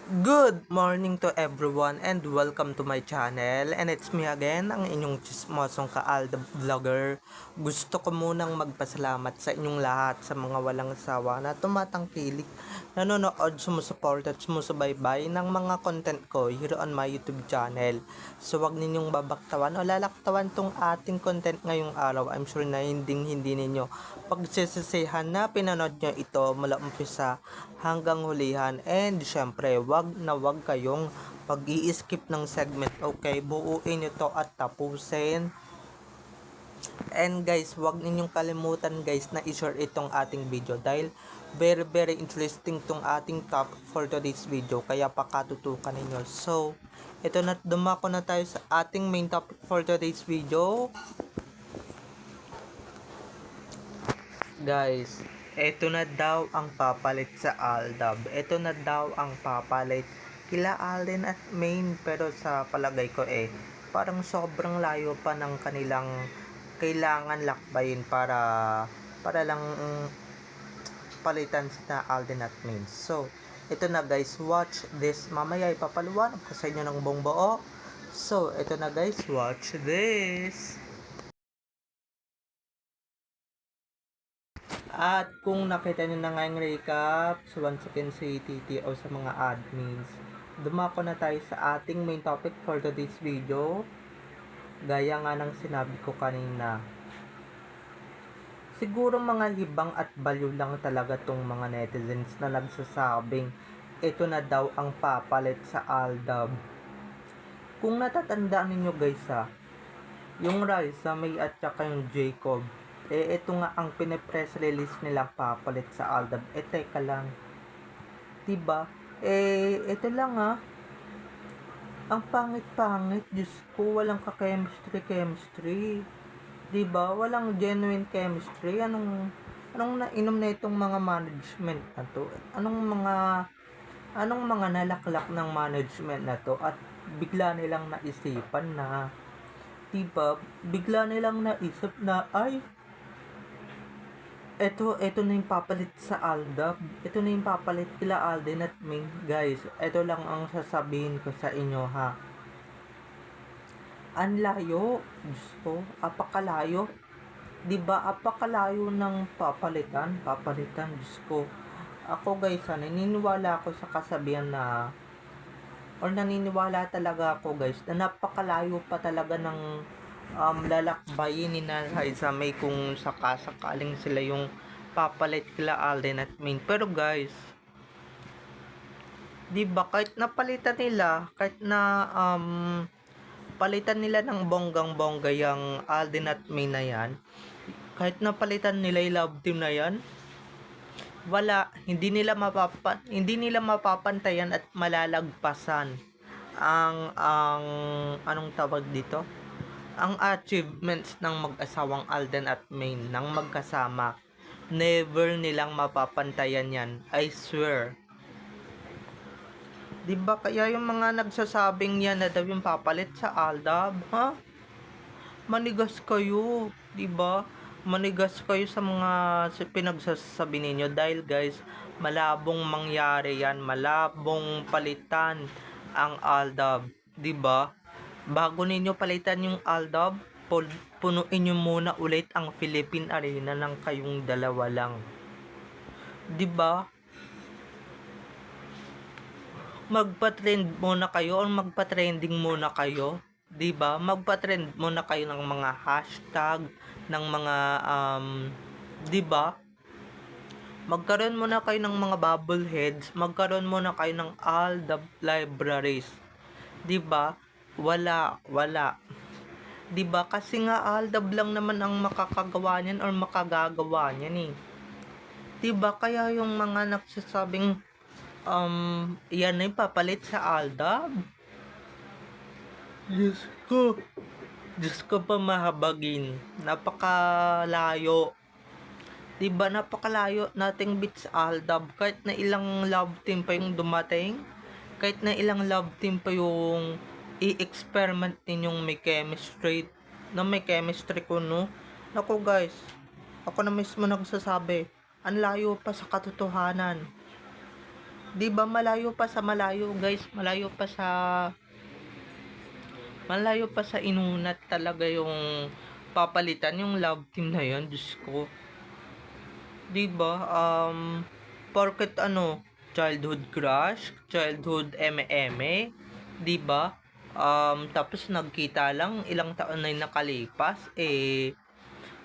Good morning to everyone and welcome to my channel, and it's me again, ang inyong chismosong Kaalda Vlogger. Gusto ko munang magpasalamat sa inyong lahat sa mga walang sawa na tumatangkilik, nanonood, sumusuport at sumusubaybay ng mga content ko here on my YouTube channel. So wag ninyong babaktawan o lalaktawan tong ating content ngayong araw. I'm sure na hindi ninyo pagsisisihan na pinanood nyo ito mula umpisa hanggang hulihan, and syempre wag na wag kayong pag-i-skip ng segment, okay? Buuin nyo to at tapusin. And guys, wag ninyong kalimutan guys na i-share itong ating video dahil very interesting tong ating topic for today's video, kaya pakatutukan ninyo. So ito na, dumako na tayo sa ating main topic for today's video. Guys, eto na daw ang papalit sa Aldab. Eto na daw ang papalit kila Alden at Main, pero sa palagay ko parang sobrang layo pa ng kanilang kailangan lakbayin para lang palitan sina Alden at Main. So, ito na guys, watch this. Mamaya ipapaliwanag ko sa inyo ng buong buo. So, ito na guys, watch this. At kung nakita nyo na nga yung recap, so once again si TTO sa mga admins, dumako na tayo sa ating main topic for today's video. Gaya nga ng sinabi ko kanina, siguro mga libang at baliw lang talaga tong mga netizens na nagsasabing ito na daw ang papalit sa Aldab. Kung natatandaan ninyo guys yung Raisa, May at saka yung Jacob, ito nga ang pinipress release nilang papalit sa Aldab. Teka lang, diba? Ito lang ang pangit-pangit, Diyos ko, walang ka-chemistry. Diba? Walang genuine chemistry. Anong nainom na itong mga management na to? Anong mga nalaklak ng management na to at bigla nilang naisipan na, diba? Bigla nilang naisip na, ay, ito na yung papalit sa Aldab. Ito na yung papalit kila Alden at Ming. Guys, ito lang ang sasabihin ko sa inyo Ang layo. Diyos ko, apakalayo. Diba, apakalayo ng papalitan, Diyos ko. Ako guys, naniniwala ako sa kasabihan naniniwala talaga ako guys na napakalayo pa talaga ng lalakbayin ni Raisa May kung sakaling sila yung papalit kila Alden at Main. Pero guys, di ba kahit napalitan nila, kahit na palitan nila ng bonggang-bongga yung Alden at Main na yan, kahit napalitan nila yung love team na yan, hindi nila mapapantayan at malalagpasan ang anong tawag dito, ang achievements ng mag-asawang Alden at Main nang magkasama. Never nilang mapapantayan yan, I swear. Diba kaya yung mga nagsasabing yan na daw yung papalit sa Aldab, manigas kayo, diba? Manigas kayo sa mga pinagsasabi ninyo dahil guys, malabong mangyari yan, malabong palitan ang Aldab, diba? Bago ninyo palitan yung Aldab, punuin nyo muna ulit ang Philippine Arena ng kayong dalawa lang. Diba? Magpa-trend muna kayo o magpa-trending muna kayo. Diba? Magpa-trend muna kayo ng mga hashtag, ng mga, diba? Magkaroon muna kayo ng mga bubble heads, magkaroon muna kayo ng Aldab libraries. Diba? Wala. Diba? Kasi nga Aldab lang naman ang makakagawa niyan or makagagawa niyan Diba? Kaya yung mga nagsasabing yan na yung papalit sa Aldab. Diyos ko pa mahabagin. Napakalayo. Diba? Napakalayo nating beat sa Aldab. Kahit na ilang love team pa yung dumating, kahit na ilang love team pa yung i-experiment ninyong may chemistry ko, no? Naku guys, ako na mismo nagsasabi, ang layo pa sa katotohanan. 'Di ba malayo pa sa malayo, guys, malayo pa sa inunat talaga yung papalitan yung love team na yun, Diyos ko. 'Di ba? Porket ano, childhood crush, childhood eme-eme, 'di ba? Tapos nagkita lang ilang taon na yung nakalipas,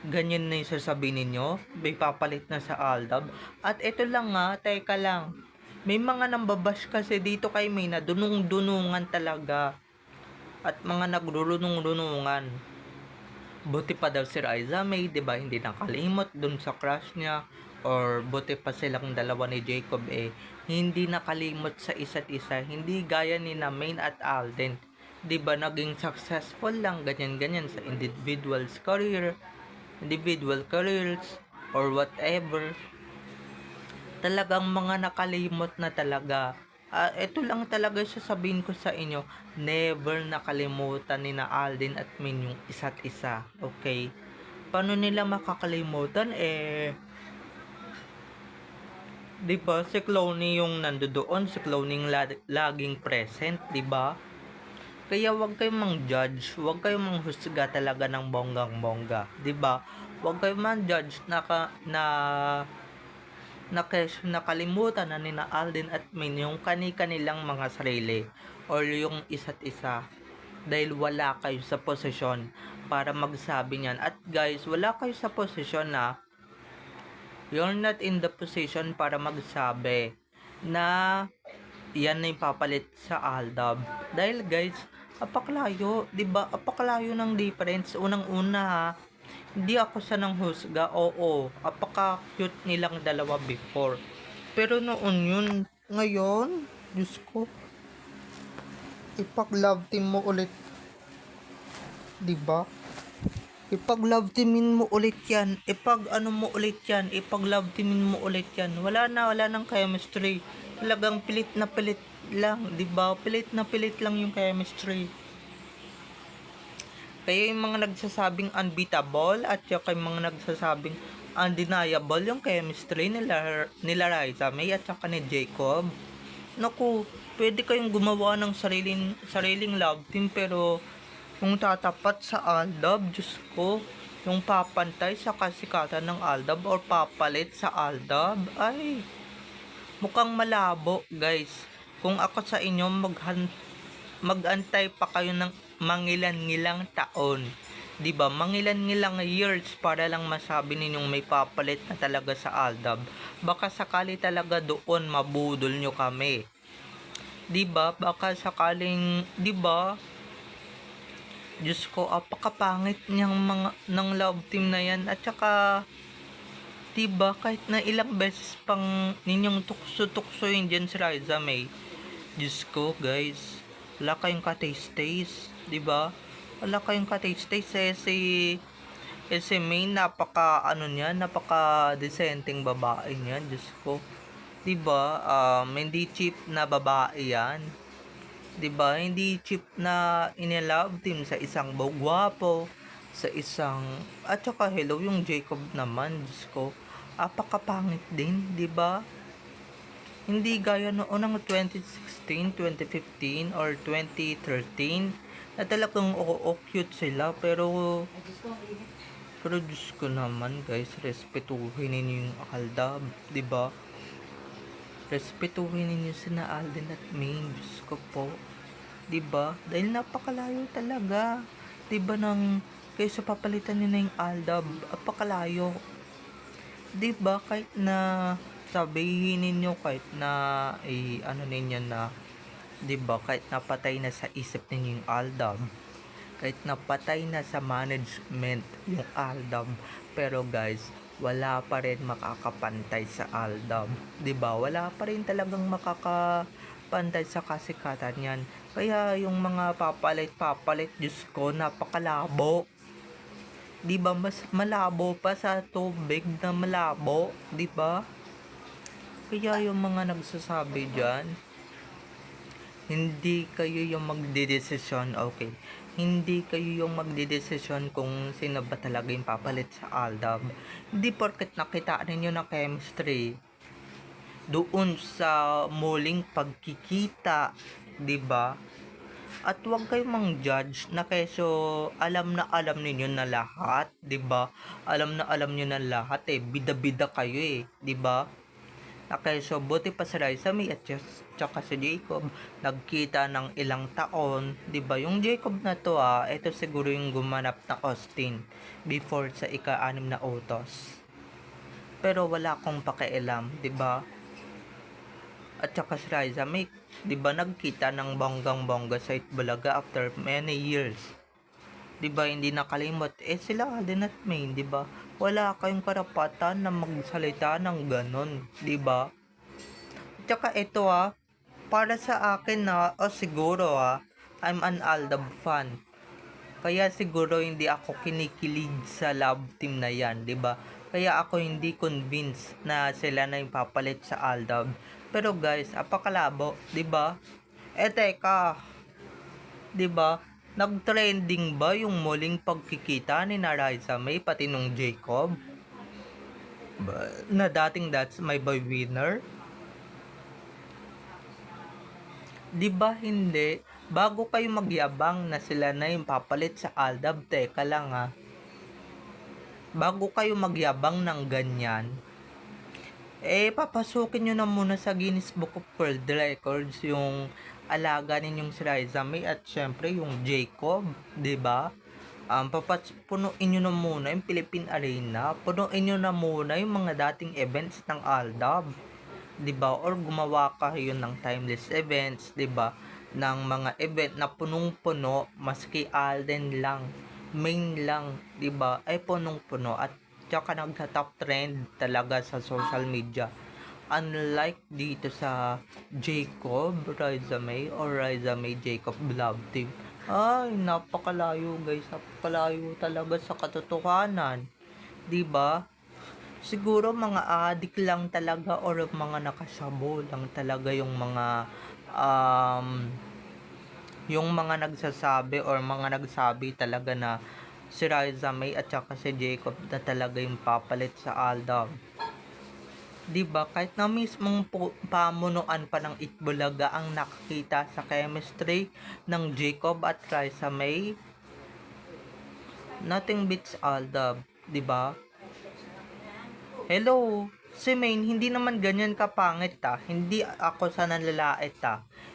ganyan na yung sasabihin ninyo, may papalit na sa Aldab. At ito lang nga, teka lang. May mga nambabash kasi dito kay May na dunung-dunungan talaga. At mga nagrurunong-runungan. Buti pa daw si Riza May, 'di ba? Hindi nakalimot dun sa crush niya. Or buti pa silang dalawa ni Jacob hindi nakalimot sa isa't isa. Hindi gaya ni na Main at Alden. 'Di ba naging successful lang ganyan-ganyan sa individual careers or whatever. Talagang mga nakalimot na talaga. Ito lang talaga sasabihin ko sa inyo, never nakalimutan ni na Alden at Min yung isa't isa. Okay? Paano nila makakalimutan? 'Di ba? Si Cloney yung nandoon, si Cloney yung laging present, 'di ba? Kaya wag kayong mang-judge, wag kayong manghusga talaga ng bonggang-bongga, 'di ba? Wag kayong mang-judge na kesyo nakalimutan na ni na Alden at Min yung kani-kanilang mga sarili or yung isa't isa dahil wala kayo sa posisyon para magsabi niyan. At guys, wala kayo sa posisyon na you're not in the position para magsabi na yan na yung papalit sa Aldab. Dahil guys, apaklayo, 'di ba? Apaklayo ng difference. Unang-una ha, hindi ako sa nang husga. Oo, apaka-cute nilang dalawa before. Pero noon yun, ngayon, Diyos ko, ipag-love team mo ulit, 'di ba? Ipag-love teamin mo ulit yan. Ipag-ano mo ulit yan. Ipag-love teamin mo ulit yan. Wala nang chemistry. Talagang pilit na pilit lang, 'di ba? Pilit na pilit lang yung chemistry. Kaya yung mga nagsasabing unbeatable at yung mga nagsasabing undeniable yung chemistry nila Riza May at saka ni Jacob. Naku, pwede kayong gumawa ng sariling love team pero kung tatapat sa Aldab, Diyos ko, yung papantay sa kasikatan ng Aldab or papalit sa Aldab, ay, mukhang malabo, guys. Kung ako sa inyo, magantay pa kayo ng mangilan-ngilang taon. 'Di ba? Mangilan-ngilang years para lang masabi ninyong may papalit na talaga sa Aldab. Baka sakali talaga doon mabudol nyo kami. 'Di ba? Baka sakaling, 'di ba? Diyos ko, apakapangit niyang mga ng love team na yan. At saka, 'di ba, kahit na ilang beses pang ninyong tukso-tukso yun dyan si Riza May. Diyos ko, guys, wala kayong ka-taste-taste, 'di ba? Wala kayong ka-taste-taste si May, napaka decenteng babae niyan, Diyos ko. 'Di ba? Hindi cheap na babae 'yan. 'Di ba? Hindi cheap na inilove team sa isang gwapo, sa isang at saka hello yung Jacob naman, Diyos ko. Apakapangit din, 'di ba? Hindi gaya noon ng 2016, 2015 or 2013 na talagang cute sila pero Diyos ko naman, guys, respetuhin ninyo yung Aldab, 'di ba? Respetuhin ninyo sina Alden at Maine, Diyos ko po. 'Di ba? Dahil napakalayo talaga. 'Di ba nang kaysa papalitan niyo na yung Aldab, napakalayo. 'Di ba kahit na sabihin ninyo, kahit na ano ninyo na, 'di ba, kahit napatay na sa isip ninyo yung Aldab, kahit napatay na sa management yung Aldab, pero guys, wala pa rin makakapantay sa Aldab. 'Di ba? Wala pa rin talagang makakapantay sa kasikatan yan. Kaya yung mga papalit, Diyos ko, napakalabo. 'Di ba? Mas malabo pa sa tubig na malabo, 'di ba? Kaya yung mga nagsasabi diyan, hindi kayo yung magdedesisyon, okay? Hindi kayo yung magdedesisyon kung sino ba talaga yung papalit sa Aldab. Hindi porket nakita ninyo na chemistry, doon sa muling pagkikita, 'di ba? At huwag kayong mang-judge na keso alam na alam ninyo na lahat, 'di ba? Alam na alam niyo na lahat eh, bida-bida kayo eh, 'di ba? Na keso buti pa si Raisa May at tsaka si Jacob nagkita ng ilang taon, 'di ba? Yung Jacob na to ito siguro yung gumanap na Austin before sa ika-6 na utos. Pero wala akong pakialam, 'di ba? At saka si Raisa May, 'di ba nagkita ng bonggang-bongga sa Itbulaga after many years. 'Di ba hindi nakalimot sila Alden at Maine, 'di ba? Wala kayong karapatan na magsalita ng ganon, 'di ba? At saka ito para sa akin siguro I'm an Aldab fan. Kaya siguro hindi ako kinikilig sa love team na yan, 'di ba? Kaya ako hindi convinced na sila na yung papalit sa Aldab. Pero guys, apakalabo, 'di ba? Teka, 'di ba? Nag-trending ba yung muling pagkikita ni Raisa May pati nung Jacob? Na dating that's my boy winner? 'Di ba hindi? Bago kayo magyabang na sila na yung papalit sa Aldab, teka lang bago kayo magyabang ng ganyan, papasukin nyo na muna sa Guinness Book of World Records yung alaga ninyong si Raisa May at syempre yung Jacob, 'di ba? Punuin nyo na muna yung Philippine Arena, punuin nyo na muna yung mga dating events ng Aldab, 'di ba? Or gumawa kayo ng timeless events, 'di ba? Ng mga event na punong-puno, maski Alden lang, main lang, 'di ba? Ay punong-puno at tsaka nagta-top trend talaga sa social media. Unlike dito sa Jacob, Raisa May or Raisa May Jacob Love Team. Ay, napakalayo guys, napakalayo talaga sa katotohanan. 'Di ba? Siguro mga adik lang talaga or mga nakasabo lang talaga yung mga nagsasabi or mga nagsabi talaga na si Raisa May at saka si Jacob na talaga yung papalit sa Aldab. 'Di ba? Kahit na mismong pamunuan pa ng Itbulaga ang nakakita sa chemistry ng Jacob at Raisa May, nothing beats Aldab, 'di ba? Hello, si Maine, hindi naman ganyan kapangit Hindi ako sa nalalait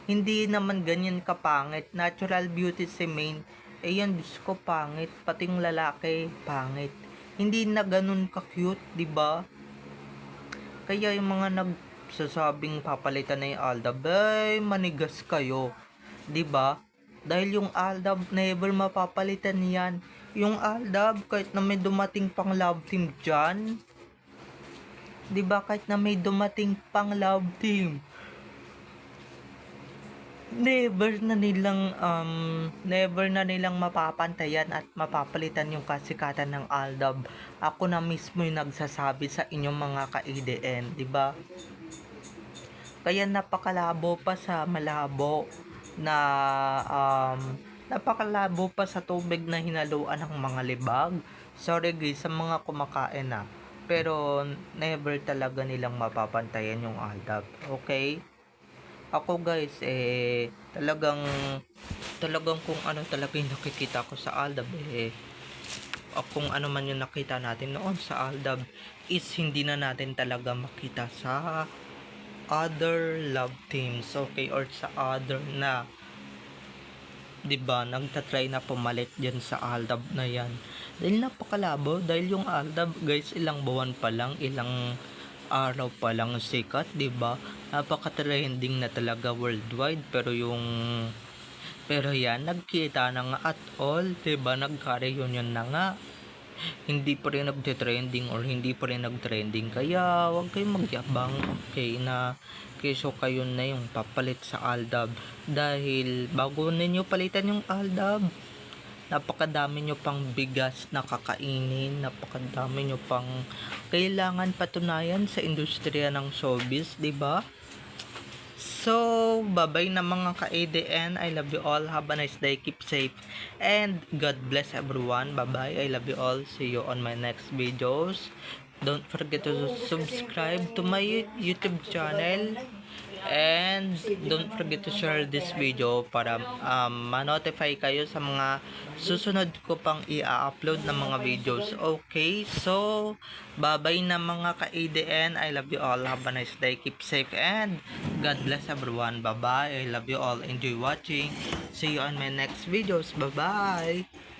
Hindi naman ganyan kapangit. Natural beauty si Maine. Yan, Diyos ko, pangit. Pating lalaki, pangit. Hindi na ganun ka-cute, di ba? Kaya yung mga nagsasabing papalitan na yung Aldab, manigas kayo. Di ba? Dahil yung Aldab, never mapapalitan yan. Yung Aldab, kahit na may dumating pang love team dyan, 'di ba, kahit na may dumating pang love team, never na nilang mapapantayan at mapapalitan yung kasikatan ng Aldab. Ako na mismo yung nagsasabi sa inyong mga ka-EDN, 'di ba? Kaya napakalabo pa sa malabo na napakalabo pa sa tubig na hinaluan ng mga libag. Sorry guys sa mga kumakain pero never talaga nilang mapapantayan yung Aldab. Okay? Ako guys, talagang kung ano talaga yung nakikita ko sa Aldab, kung ano man yung nakita natin noon sa Aldab is hindi na natin talaga makita sa other love teams, okay, or sa other na, 'di ba, nagtatry na pumalit diyan sa Aldab na yan. Dahil napakalabo, dahil yung Aldab guys, ilang buwan pa lang, ilang araw pa lang sikat, 'di ba? Napaka-trending na talaga worldwide, pero yan, nagkita na nga at all, 'di ba? Nagka-reunion na nga. Hindi pa rin nagte-trending or hindi pa rin nag-trending. Kaya wag kayong magyabang, okay, na keso kayo na yung papalit sa Aldab. Dahil bago ninyo palitan yung Aldab, napakadami nyo pang bigas na kakainin, napakadami nyo pang kailangan patunayan sa industriya ng showbiz, 'di ba? So, bye-bye na mga ka-ADN. I love you all. Have a nice day. Keep safe. And God bless everyone. Bye-bye. I love you all. See you on my next videos. Don't forget to subscribe to my YouTube channel. And don't forget to share this video para ma-notify kayo sa mga susunod ko pang i-upload na mga videos. Okay, so bye-bye na mga ka-ADN. I love you all. Have a nice day. Keep safe and God bless everyone. Bye-bye. I love you all. Enjoy watching. See you on my next videos. Bye-bye.